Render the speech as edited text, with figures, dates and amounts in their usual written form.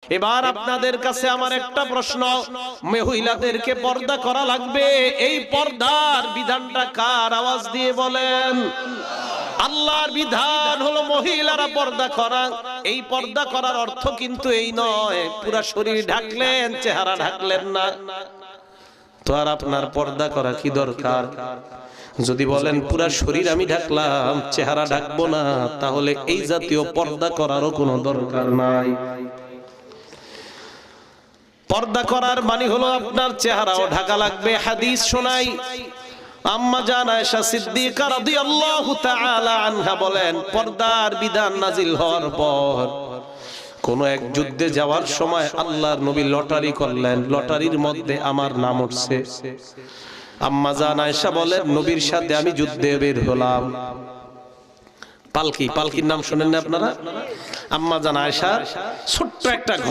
এবার আপনাদের কাছে আমার একটা প্রশ্ন, মহিলাদেরকে পর্দা করা লাগবে, এই পর্দার বিধানটা কার? আওয়াজ দিয়ে বলেন। আল্লাহর বিধান হলো মহিলারা পর্দা করা। এই পর্দা করার অর্থ কিন্তু এই নয় পুরা শরীর ঢাকলেন, চেহারা ঢাকলেন না। তো আর আপনার পর্দা করা কি দরকার? যদি বলেন পুরা শরীর আমি ঢাকলাম, চেহারা ঢাকবো না, তাহলে এই জাতীয় পর্দা করারও কোনো দরকার নাই। পর্দা করার মানে হলো আপনার চেহারাও ঢাকা লাগবে। হাদিস শোনাই, আম্মা জান আয়েশা সিদ্দিকা রাদিয়াল্লাহু তাআলা আনহা বলেন, পর্দার বিধান নাজিল হওয়ার পর কোন এক যুদ্ধে যাওয়ার সময় আল্লাহর নবী লটারি করলেন, লটারির মধ্যে আমার নাম উঠছে। আম্মা জান আয়েশা বলেন, নবীর সাথে আমি যুদ্ধে বের হলাম। পালকি, পালকির নাম শুনেন না আপনারা? আম্মা জান আয়েশা ছোট্ট একটা